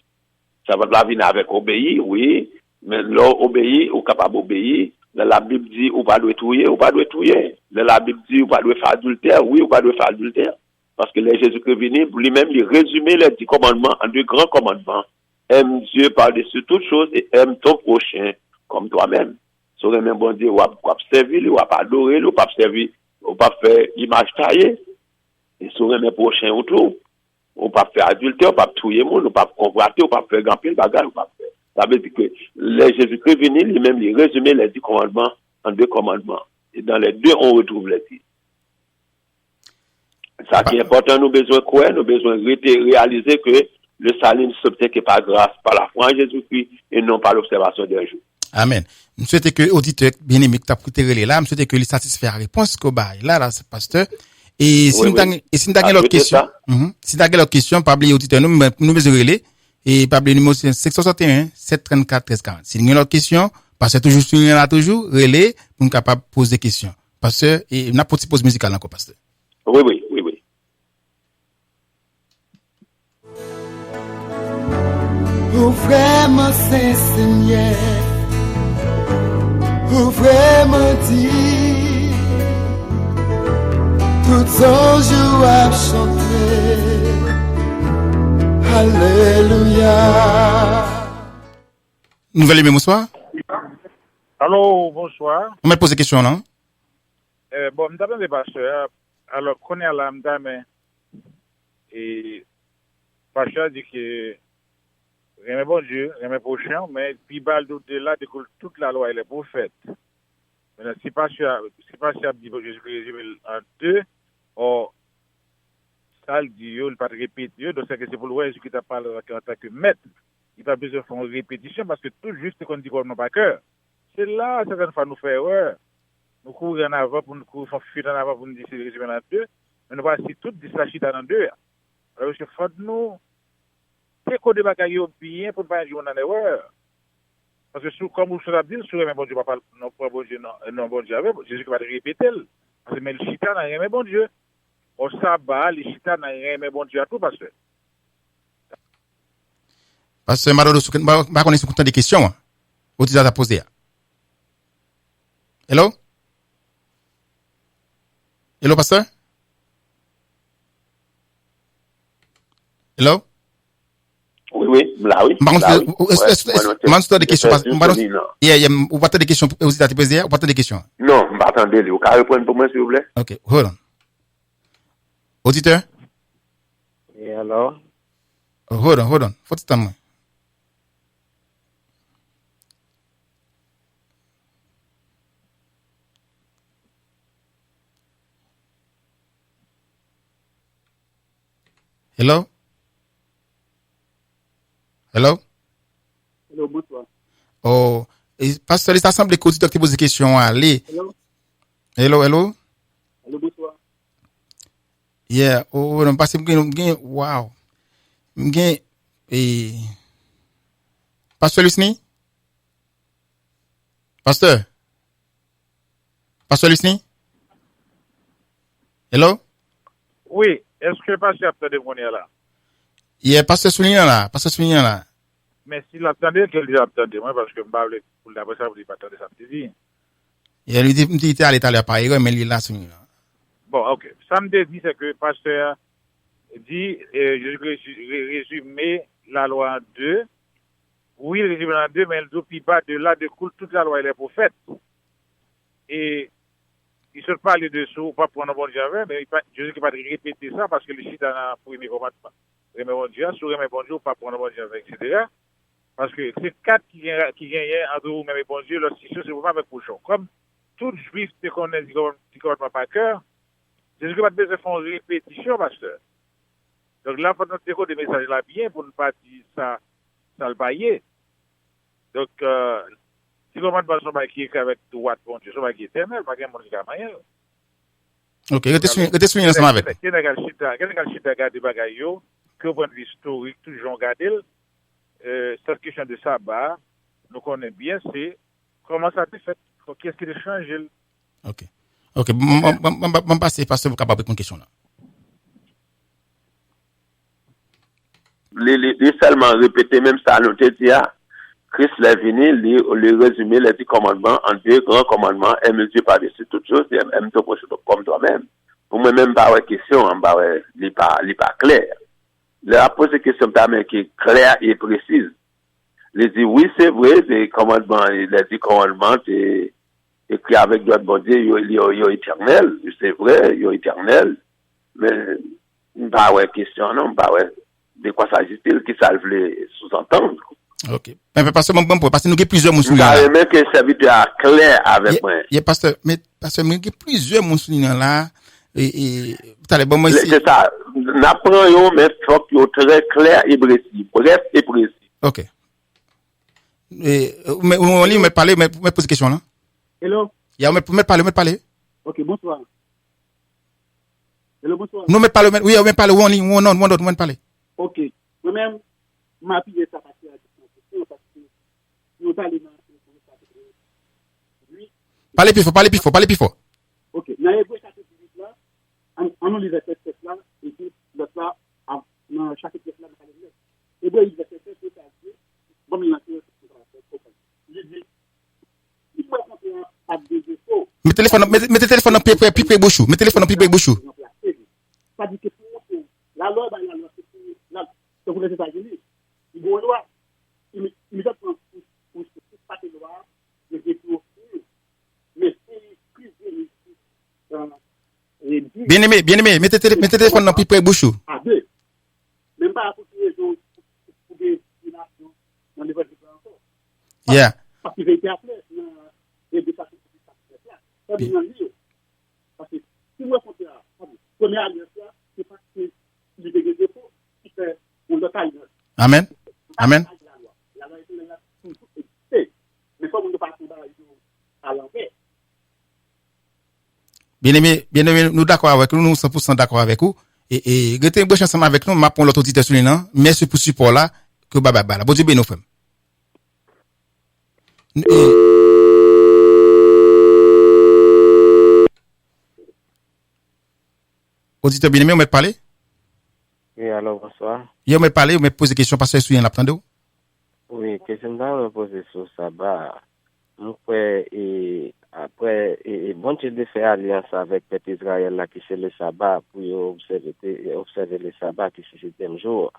Ça va la venir avec obéir, oui, mais là, obéir, ou capable d'obéir. La Bible dit, ou pas doit tuer, ou pas doit tuer. La Bible dit, ou pas doit faire adultère, oui, ou pas doit faire adultère. Parce que le Jésus-Christ venu, lui-même, il résumait les 10 commandements en 2 grands commandements. Aime Dieu par-dessus toutes choses et aime ton prochain comme toi-même. Si on aime bon Dieu, ou pas servir, ou pas adorer, ou pas servir, ou pas faire image taillée. Et si on aime prochain autour, ou pas faire adultère, ou pas tuer monde, ou pas convoiter, ou pas faire grand pile bagarre, ou pas faire. Ça veut dire que le Jésus-Christ venu, lui-même, il résumait les 10 commandements en 2 commandements. Et dans les 2, on retrouve les 10. Ça qui est important, nous besoin de quoi? Nous besoin de réaliser que le salut ne s'obtient que par grâce, par la foi en Jésus-Christ, et non par l'observation d'un jour. Amen. Je souhaite que l'auditeur bien-aimé qui t'a écouté là, je souhaite que il satisfait la réponse que là, c'est pasteur. Et si nous avons l'autre question, si nous avons l'autre question, pas oublier auditeur, nous besoin relais. Et par le numéro 561 734 1340. Si vous avez une autre question, parce que toujours sur là toujours relais pour nous capable poser des questions. Parce que et n'a pas de pause musicale encore pasteur. Oui. Ouvrez-moi Saint-Seigneur, ouvrez-moi dit, tout ange à chanter. Alléluia. Nouvelle aimée, bonsoir. Allô, bonsoir. On m'a posé question là. Bon, je m'appelle pasteur. Alors, qu'on est à l'âme, mais et pasteur dit que rien bon Dieu, rien prochain, mais puis balle de là découle toute la loi et les prophètes. Maintenant, si pasteur dit que Jésus-Christ en 2, or ça dit, il ne pas répéter, donc c'est que c'est pour le Jésus qui t'a parlé en tant que maître. Il n'a pas besoin de faire une répétition parce que tout juste qu'on dit qu'on n'a pas cœur. C'est là, certaines fois, nous faisons erreur. Nous courons en avant pour nous courir, fuir en avant pour nous dire que c'est résumé en 2. Mais nous voici tout dit la chita en 2. Alors, il faut nous, c'est qu'on débat bien pour ne pas jouer en erreur. Parce que, comme vous le savez, si vous bon Dieu, pas non, bon Dieu, non, bon Dieu, Jésus qui va répéter. Parce que, mais le chita n'a rien, bon Dieu. Au sabbat, les chita n'a rien, mais bon Dieu à tout, pasteur. Parce que, Marodo, je ne connais pas des questions. Vous avez à poser. Hello? Hello, pasteur? Hello? Oui, là, oui. Est-ce que des questions? Vous pas des questions, vous avez posé, ou pas des questions? Non, je m'attendais, vous pouvez répondre pour moi, s'il vous plaît? Ok, hold on. Auditeur? Et alors? Hold on. Faut que tu t'amènes. Hello? Hello, bonsoir. Oh, pasteur, il semble que tu poses des questions. Allez. Hello. Allô, bonsoir. Yeah, non, parce que wow. Pasteur Lucini? Pasteur Lucini? Hello? Oui, est-ce que pasteur peut de là? Yeah, pasteur Soulignan là. Mais s'il attendait, qu'elle dit attendez, moi, parce que je parle pour la personne, vous dites pas attendez, ça me dit. Yeah, lui dit, il était à l'état par erreur, mais il est là, Soulignan. Bon, ok. Ça me dit, c'est que le pasteur dit, je résumer la loi en 2. Oui, il résume en 2, mais il dit, puis pas de là découle toute la loi et les prophètes. Et il se parle de sous, pas prendre bon Dieu avec, mais Jésus qui va répéter ça parce que le chita dans le premier commandement. Remet bon Dieu, sous remet bon Dieu, pas prendre bon Dieu avec, etc. Parce que c'est 4 qui gagnent entre vous, même bon Dieu, l'autre c'est vous pas avec cochon. Comme tout juif te connaît, qui connaît pas cœur, Jésus qui va te besoin de faire une répétition, pasteur. Donc là, il faut nous écouter des messages là bien pour ne pas dire ça le bailler. Donc, si vous ne pouvez pas qui est avec droite, bon Dieu, ça va qui est éternel, pas qu'il y a un monde qui a moyen. Ok, je suis ensemble avec. Quelqu'un a regardé des bagailles, que vous point de vue historique, toujours regardé, cette question de sabbat, nous connaissons bien, c'est comment ça a été fait, qu'est-ce qui a changé. Ok, je vais passer parce que vous êtes capable de répondre à une question là. Les seulement répéter même ça, nous te dit, Christ est venu, le résumer les 10 commandements en 2 grands commandements, aime Dieu par-dessus toutes choses, et aime ton prochain comme toi-même. Pour moi-même, pas de question, il n'est pas clair. Il a posé une question qui est claire et précise. Il dit, oui, c'est vrai, les commandements, les 10 commandements, écrit avec d'autres bon Dieu, ils sont éternels, c'est vrai, ils sont éternels, mais pas de question, non, pas de quoi s'agit-il, qui ça voulait sous-entendre. Ok. Mais parce que nous avons plusieurs monsouliers là. Même que le serviteur clair avec moi. Parce que nous avons plusieurs monsouliers là. Et bon, c'est ça. N'apprenons, mais il faut qu'il soit très clair et précis. Bref et précis. Ok. Mais on lit, on me parler, mais poser une question là. Hello. On me parler. Ok, bonsoir. Hello, bonsoir. Non, me parler, oui, on me parler, on me parler. Ok. Moi-même, ma fille est partie à distance parce que nous allons parler plus fort. Ok. Dans l'Hébreu chapitre 8 là, on nous lit verset 7 là, et puis l'autre là, dans chapitre 7 là, Hébreu verset 7, c'est à dire, bon, il dit, il faut compter à des défauts. Mettez le téléphone en pied bouchou. Ça dit que pour la loi, c'est pour les États-Unis. Il y a une loi, immédiatement pour pas de loi, le détour. Mais si bien-aimé, mettez le téléphone en pied bouchou. À deux. Même pas pour les autres, pour des nations, dans les voies de encore. Yeah. Parce qu'il va être appelé dans les déplacements de ça dit dans le livre. Parce que si moi, je première alliance, c'est parce que il y a des défauts qui fait on le taille. Amen. La loi est là, tout existé. Mais comme on ne passe pas à l'envers. Bien-aimé, nous d'accord avec nous 100% d'accord avec vous. Et gardez une bonne chance avec nous, m'a pour l'autre auditeur sur les noms. Merci pour ce support là, que baba. Bon Dieu, nous femmes. Auditeur bien-aimé, on m'a parlé? Oui, alors bonsoir. On m'a parlé, on m'a posé question parce que je suis en l'attendant. Oui, question dans me poser sur ça, après, bon Dieu de faire alliance avec le peuple Israël là, qui c'est le sabbat, pour observer le sabbat qui c'est le 7e jour.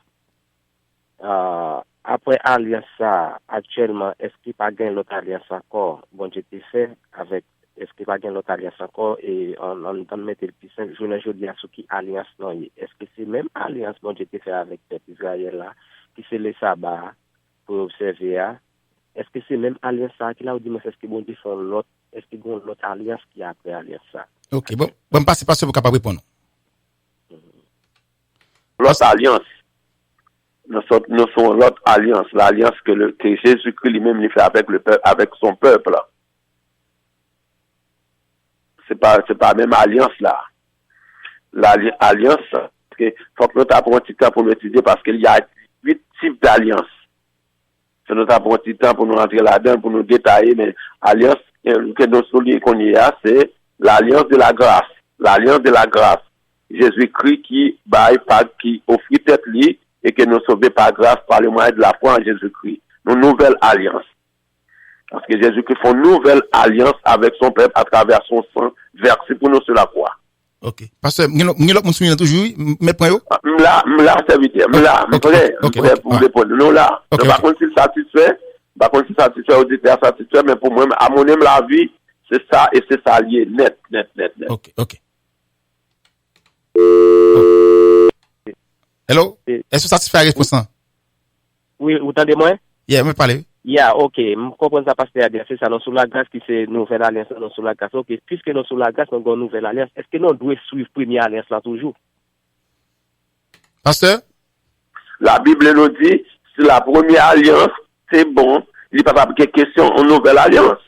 Après alliance ça, actuellement, est-ce qu'il n'y a pas gagné l'autre alliance encore? Bon Dieu te fait avec, est-ce qu'il n'y a pas gagné l'autre alliance encore? Et on mettre le plus simple, je ne dis pas ce qui alliance non. Est-ce que c'est même alliance bon Dieu te fait avec le peuple Israël là, qui c'est le sabbat, pour observer? Est-ce que c'est même alliance ça qui là, ou dit, mais est-ce que bon Dieu fait l'autre? Est-ce qu'il y a l'autre alliance qui a après alliance ça? Ok, bon, passe pas vous capable de répondre. L'autre alliance. Nous sommes l'autre alliance, l'alliance que Jésus-Christ lui-même lui fait avec son peuple. C'est pas la même alliance là. L'alliance, il faut que nous avons un petit temps pour l'étudier parce qu'il y a 8 types d'alliances. C'est notre petit temps pour nous rentrer là-dedans, pour nous détailler, mais alliance que nous soulignons qu'on y a, c'est l'alliance de la grâce. L'alliance de la grâce. Jésus-Christ qui offre tête lui et que nous sauvons par grâce par le moyen de la foi en Jésus-Christ. Une nouvelle alliance. Parce que Jésus-Christ fait une nouvelle alliance avec son peuple à travers son sang versé pour nous sur la croix. Ok. Parce que nous souvenons toujours, mais point là, serviteur, prêt pour répondre. Non, là. Par contre, s'il satisfait, auditeur satisfait, mais pour moi, à mon aime la vie, C'est ça, et c'est ça lié, net. Ok. Hello? Est-ce que ça satisfait la réponse? Oui, vous entendez moi? Yeah, me parlez. Yeah, ok. Je comprends ça parce que c'est ça, nous sous la grâce qui c'est nouvelle alliance, nous sous la grâce. Ok, puisque nous sous la grâce, nous avons une nouvelle alliance, est-ce que nous devons suivre première alliance là toujours? Pasteur? La Bible nous dit, si la première alliance, c'est bon, il n'y a pas de question en nouvelle alliance.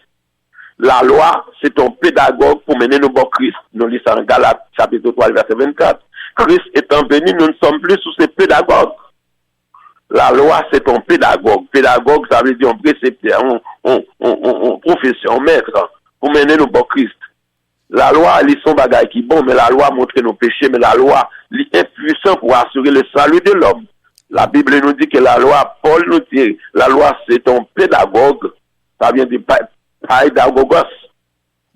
La loi, c'est ton pédagogue pour mener nos bons Christ. Nous lisons en Galates, chapitre 3, verset 24. Christ étant venu, nous ne sommes plus sous ses pédagogues. La loi, c'est ton pédagogue. Pédagogue, ça veut dire un précepteur, un professeur, un maître, pour mener nos bons Christ. La loi, elle est son bagage qui est bon, mais la loi montre nos péchés, mais la loi, elle est puissante pour assurer le salut de l'homme. La Bible nous dit que la loi, Paul nous dit, la loi, c'est ton pédagogue. Ça vient de pédagogos.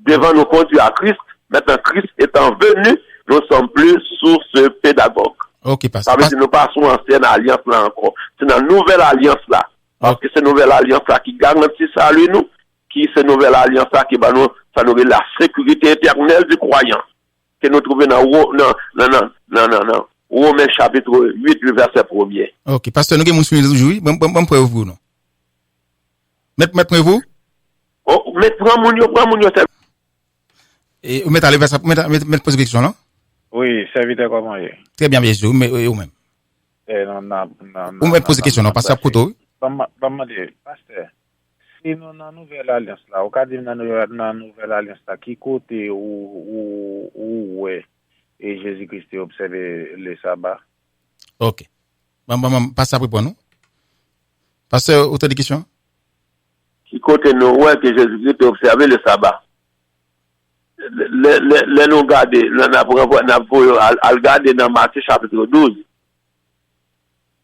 Devant nous conduire à Christ. Maintenant, Christ étant venu, nous sommes plus sous ce pédagogue. Ok, pasteur. Ça veut dire que nous passons en ancienne alliance là encore. C'est dans la nouvelle alliance là. Parce que c'est la nouvelle alliance là qui garantit ça à nous. Qui c'est la nouvelle alliance là qui va nous, ça nous la sécurité éternelle du croyant. Que nous trouvons dans Romains chapitre 8, le verset 1er. Ok, pasteur, nous avons aujourd'hui. Bon, preuve vous, non? Mettez vous? Oh, prends mon yo. Et vous mettez verset, mettez poser question, non? Oui, serviteur comment est? Très bien, bien sûr, mais vous-même. Non. Vous mettez poser question, non? Pasteur Koto. Pasteur, si nous dans la nouvelle alliance là, au cas de dans la nouvelle alliance là, qui côté où ouais, et Jésus-Christ a observé le sabbat? Ok. Pasteur pour nous. Pasteur, autre question? Qui côté nous, ouais, que Jésus-Christ a observé le sabbat? Les nous garder, à regarder dans Matthieu chapitre 12.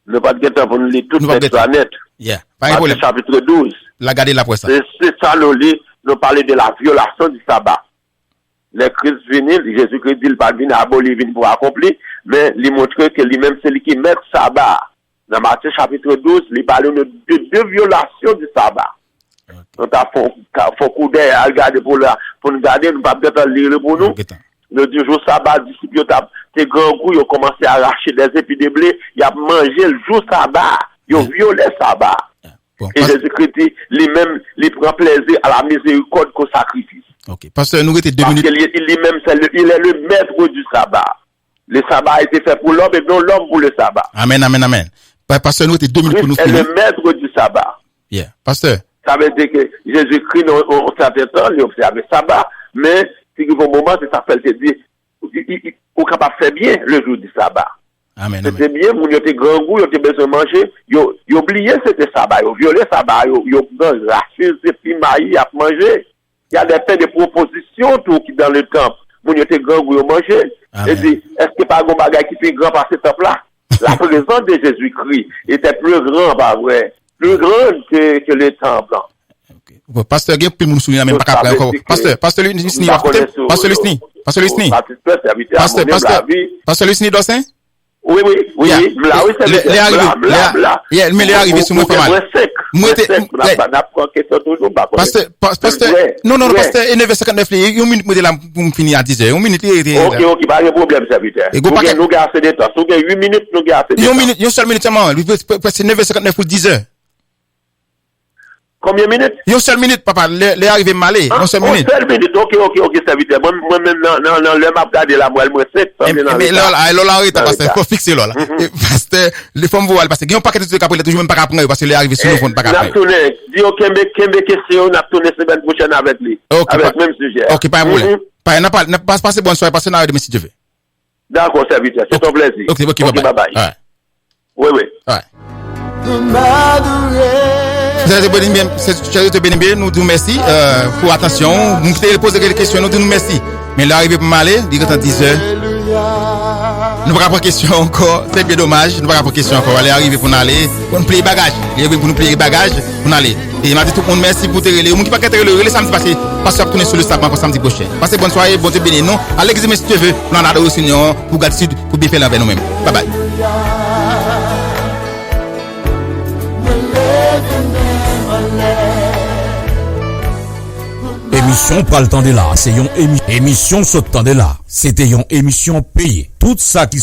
Ne pas de temps pour nous lire tout le texte net. Yeah. Matthieu chapitre 12. La garder là pour ça. C'est ça, nous parler de la violation du sabbat. Les Christ venus, Jésus-Christ dit, il pas venir abolir, il vient pour accomplir, mais il montre que lui-même, c'est lui qui met le sabbat. Dans Matthieu chapitre 12, il parle de deux violations du sabbat. Nous avons coup d'œil à regarder pour nous garder, nous ne pouvons pas lire pour nous. Le jour sabbat, disciples, tes grands goûts, ils ont commencé à arracher des épis de blé, ils ont mangé le jour sabbat, ils ont violé le sabbat. Et Jésus-Christ, lui-même, il prend plaisir à la miséricorde qu'au sacrifice. Ok. Pasteur, nous étions 2 minutes. Parce qu'il lui-même, il est le maître du sabbat. Le sabbat a été fait pour l'homme et non l'homme pour le sabbat. Amen. Pasteur, nous étions 2 minutes pour nous finir. Il est le maître du sabbat. Yeah. Pasteur. Ça veut dire que Jésus-Christ, on certain temps, il observe le sabbat, mais si au moment, c'est ça fait te dire, on est capable de faire bien le jour du sabbat. Amen. C'était bien, mon yo te grand goût, yo te besoin de manger, yo oublié c'était sabbat, yo violé sabbat, yo raciste, puis maïs à manger. Il y a des faits de propositions tout qui dans le temple. Mon yo te grand goût, yo manger. Et dit, est-ce que pas un bagage qui fait grand par ce temple-là? La présence de Jésus-Christ était plus grand, pas vrai? Plus grande que le temple. Okay. Pasteur, il y a plus de souliers, même pas capable encore. Pasteur Lusni, Pasteur Lusni Dossin? Oui, là, oui, c'est mais les arrivés sur moi pas mal. Pasteur, non, pasteur, 9h59, 1 minute, là, pour me finir à 10h. 1 minute, ok, pas de problème, serviteur. Nous gardons assez de temps. Nous gardons 8 minutes, nous gardons assez de temps. 1 minute, une seule minute seulement. C'est 9h59 pour 10h. Combien de minutes? Une seule minute, papa. Les arrivés malés. Une seule minute. Une seule minute. Ok, serviteur. Moi-même, dans le map regardé la moelle, moi, c'est. Mais là, arrête, parce qu'il faut fixer là. Parce que les femmes voient, parce qu'il y a un paquet de trucs après, toujours même pas apprendre, parce que les arrivés sur le fond, pas apprendre. Dis, ok, mais question, on a tourné semaine prochaine avec lui. Avec le même sujet. Ok, pas un problème. N'a pas passé bonne soirée, parce que n'a pas de si je veux. D'accord, serviteur. C'est ton plaisir. Ok, bye bye. Oui. Charité Bénibé, nous disons merci pour attention. Nous pouvons poser quelques questions, nous disons merci. Mais l'arrivée pour m'aller, il est 10 heures. Nous n'avons pas de questions encore. C'est bien dommage. Nous n'avons pas de questions encore. Elle est arrivée pour nous aller. Pour nous plier bagage. Il est arrivé pour nous plier bagage pour nous aller. Et il m'a dit tout le monde merci pour te relayer. Vous qui pas te relayer samedi passé, parce que vous tournez sur le sabbat pour samedi prochain. Passez bonne soirée, bon Dieu béni. Non, à l'examen si tu veux, nous en avons aussi pour garder sud, pour bien faire l'envers nous-mêmes. Bye bye. émission pral tande là, c'est une émission saute tande là. C'était une émission payée. Tout ça qui